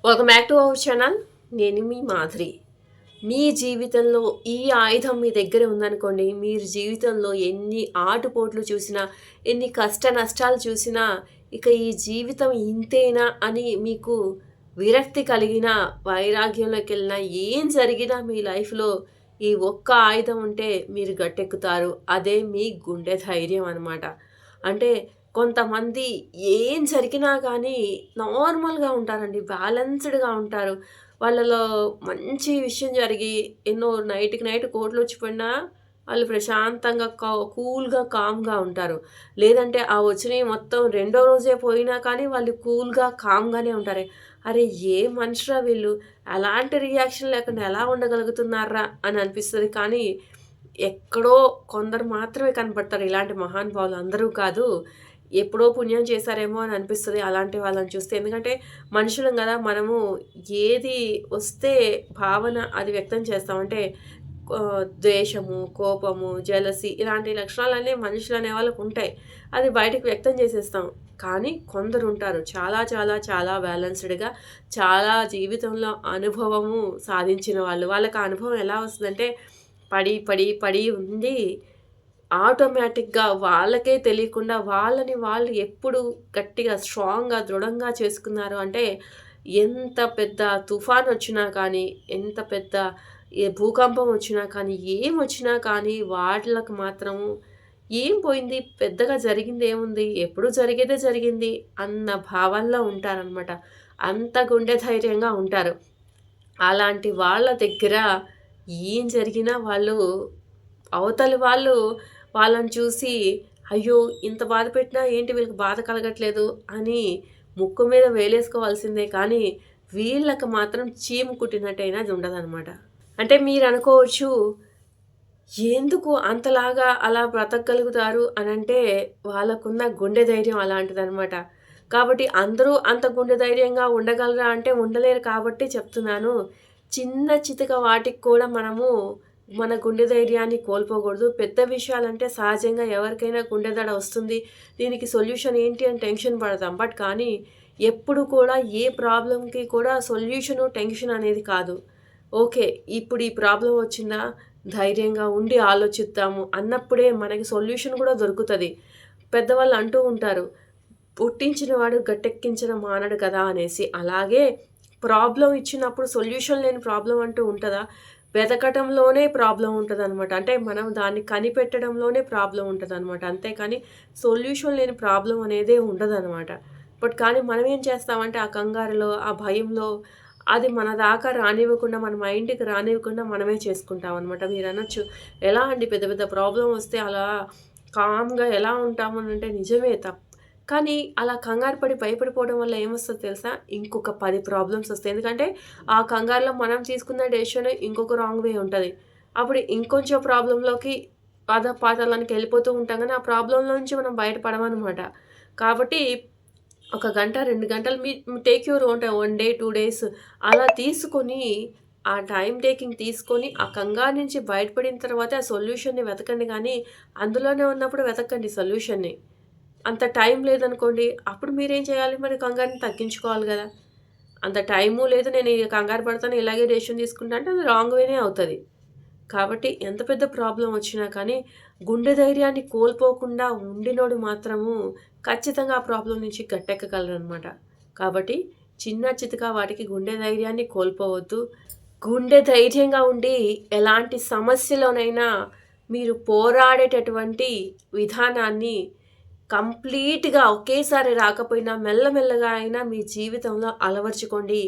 Welcome back to our channel. నేను మీ మాధురి. మీ జీవితంలో ఈ ఆయుధం మీ దగ్గర ఉందనుకోండి, మీరు జీవితంలో ఎన్ని ఆటుపోట్లు చూసినా, ఎన్ని కష్ట నష్టాలు చూసినా, ఇక ఈ జీవితం ఇంతేనా అని మీకు విరక్తి కలిగిన, వైరాగ్యంలోకి వెళ్ళినా, ఏం జరిగినా మీ లైఫ్లో ఈ ఒక్క ఆయుధం ఉంటే మీరు గట్టెక్కుతారు. అదే మీ గుండె ధైర్యం అనమాట. అంటే కొంతమంది ఏం జరిగినా కానీ నార్మల్‌గా ఉంటారండి. బ్యాలెన్స్‌డ్‌గా ఉంటారు. వాళ్ళలో మంచి విషయం జరిగి ఎన్నో నైట్‌కి నైట్ కోట్లొచ్చి పడినా వాళ్ళు ప్రశాంతంగా కూల్‌గా, కామ్‌గా ఉంటారు. లేదంటే ఆ వచ్చినయి మొత్తం రెండో రోజే పోయినా కానీ వాళ్ళు కూల్‌గా, కామ్‌గానే ఉంటారు. అరే! ఏం మనుషురా వీళ్ళు! ఎలాంటి రియాక్షన్ లేకుండా ఎలా ఉండగలుగుతున్నార్రా అని అనిపిస్తది. కానీ ఎక్కడో కొందరు మాత్రమే కనపడతారు ఇలాంటి మహానుభావులు. అందరూ కాదు. ఎప్పుడో పుణ్యం చేశారేమో అని అనిపిస్తది అలాంటి వాళ్ళని చూస్తే. ఎందుకంటే మనుషులం గదా! మనము ఏది వస్తే భావన అది వ్యక్తం చేస్తాం. అంటే ద్వేషము, కోపము, జెలసీ ఇలాంటి లక్షణాలన్నీ మనుషులనే వాళ్ళకుంటాయి. అది బయటకి వ్యక్తం చేసేస్తాం. కానీ కొందరుంటారు చాలా చాలా చాలా బ్యాలెన్స్‌డ్‌గా చాలా జీవితంలో అనుభవము సాధించిన వాళ్ళు. వాళ్ళకి ఆ అనుభవం ఎలా వస్తదంటే పడి, పడి, పడి ఉండి ఆటోమేటిక్‌గా వాళ్ళకే తెలియకుండా వాళ్ళని వాళ్ళు ఎప్పుడు గట్టిగా, స్ట్రాంగ్‌గా, దృఢంగా చేసుకున్నారు అంటే, ఎంత పెద్ద తుఫానొచ్చినా కానీ, ఎంత పెద్ద భూకంపం వచ్చినా కానీ, ఏమొచ్చినా కానీ వాళ్ళకి మాత్రం ఏం పోయింది, పెద్దగా జరిగిందేముంది, ఎప్పుడు జరిగేదే జరిగింది అన్న భావనలో ఉంటారనమాట. అంత గుండె ధైర్యంగా ఉంటారు. అలాంటి వాళ్ళ దగ్గర ఏం జరిగినా వాళ్ళు అవతలి వాళ్ళు వాళ్ళని చూసి, అయ్యో! ఇంత బాధ పెట్టినా ఏంటి వీళ్ళకి బాధ కలగట్లేదు అని ముక్కు మీద వేలేసుకోవాల్సిందే కానీ, వీళ్ళకి మాత్రం చీమ కుట్టినట్టయినా అది ఉండదనమాట. అంటే మీరనుకోవచ్చు, ఎందుకు అంతలాగా అలా బ్రతకగలుగుతారు అనంటే, వాళ్ళకున్న గుండె ధైర్యం అలాంటిదనమాట. కాబట్టి అందరూ అంత గుండె ధైర్యంగా ఉండగలరా అంటే ఉండలేరు కాబట్టి చెప్తున్నాను. చిన్న చితక వాటికి కూడా మనము మన గుండె ధైర్యాన్ని కోల్పోకూడదు. పెద్ద విషయాలంటే సహజంగా ఎవరికైనా గుండె దడ వస్తుంది. దీనికి సొల్యూషన్ ఏంటి అని టెన్షన్ పడతాం. బట్ కానీ ఎప్పుడు కూడా ఏ ప్రాబ్లమ్‌కి కూడా సొల్యూషను, టెన్షన్ అనేది కాదు. ఓకే. ఇప్పుడు ఈ ప్రాబ్లమ్ వచ్చిందా? ధైర్యంగా ఉండి ఆలోచిద్దాము అన్నప్పుడే మనకి సొల్యూషన్ కూడా దొరుకుతది. పెద్దవాళ్ళు అంటూ ఉంటారు, పుట్టించిన వాడు గట్టెక్కించడం మానడు కదా అనేసి. అలాగే ప్రాబ్లమ్ ఇచ్చినప్పుడు సొల్యూషన్ లేని ప్రాబ్లమ్ అంటూ ఉంటదా? వెతకటంలోనే ప్రాబ్లమ్ ఉంటదనమాట. అంటే మనం దాన్ని కనిపెట్టడంలోనే ప్రాబ్లమ్ ఉంటదనమాట. అంతేకాని సొల్యూషన్ లేని ప్రాబ్లమ్ అనేదే ఉండదనమాట. బట్ కానీ మనం ఏం చేస్తామంటే ఆ కంగారులో, ఆ భయంలో అది మన దాకా రానివ్వకుండా, మన మైండ్‌కి రానివ్వకుండా మనమే చేసుకుంటామనమాట. మీరనొచ్చు, ఎలా అండి పెద్ద పెద్ద ప్రాబ్లమ్ వస్తే అలా కామ్‌గా ఎలా ఉంటాము అనంటే నిజమే. కానీ అలా కంగారు పడి భయపడిపోవడం వల్ల ఏమొస్తదో తెలుసా? ఇంకొక 10 ప్రాబ్లమ్స్ ఒస్తాయి. ఎందుకంటే ఆ కంగారులో మనం తీసుకున్న డెసిషన్ ఇంకొక రాంగ్ వే ఉంటది. అప్పుడు ఇంకొంచెం ప్రాబ్లమ్‌లోకి అధపాతాళానికి వెళ్ళిపోతూ ఉంటాం గానీ, ఆ ప్రాబ్లమ్‌లో నుంచి మనం బయటపడమనమాట. కాబట్టి ఒక గంట, 2 గంటలు take your own time 1 day, 2 days అలా తీసుకొని, ఆ టైమ్ టేకింగ్ తీసుకొని, ఆ కంగారు నుంచి బయటపడిన తర్వాతే ఆ సొల్యూషన్‌ని వెతకండి గానీ, అందులోనే ఉన్నప్పుడు వెతకకండి సొల్యూషన్‌ని. అంత టైం లేదనుకోండి, అప్పుడు మీరేం చేయాలి మరి కంగారుని తగ్గించుకోవాలి గదా! అంత టైము లేదు, నేను ఇగ కంగారు పడతాను, ఇలాగే డెసిషన్ తీసుకుంటా అంటే అది రాంగ్ వేనే అవుతది. కాబట్టి ఎంత పెద్ద ప్రాబ్లమ్ వచ్చినా కానీ, గుండె ధైర్యాన్ని కోల్పోకుండా ఉండినోడు మాత్రము ఖచ్చితంగా ఆ ప్రాబ్లమ్ నుంచి గట్టెక్కగలరనమాట. కాబట్టి చిన్న చితక వాటికి గుండె ధైర్యాన్ని కోల్పోవద్దు. గుండె ధైర్యంగా ఉండి ఎలాంటి సమస్యలోనైనా మీరు పోరాడేటటువంటి విధానాన్ని కంప్లీట్‌గా ఒకేసారి రాకపోయినా మెల్లమెల్లగా అయినా మీ జీవితంలో అలవరుచుకోండి.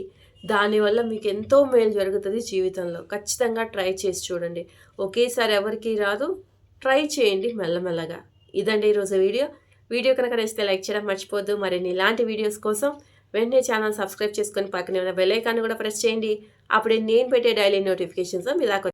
దానివల్ల మీకెంతో మేలు జరుగుతది జీవితంలో. ఖచ్చితంగా ట్రై చేసి చూడండి. ఒకేసారి ఎవరికీ రాదు. ట్రై చేయండి మెల్లమెల్లగా. ఇదండి ఈరోజు వీడియో. వీడియో కనుక నచ్చితే లైక్ చేయడం మర్చిపోవద్దు. మరిన్ని ఇలాంటి వీడియోస్ కోసం వెంటనే ఛానెల్ సబ్స్క్రైబ్ చేసుకొని పక్కనే ఉన్న బెల్ ఐకాన్‌ని కూడా ప్రెస్ చేయండి. అప్పుడే నేను పెట్టే డైలీ నోటిఫికేషన్స్ మీ దాకా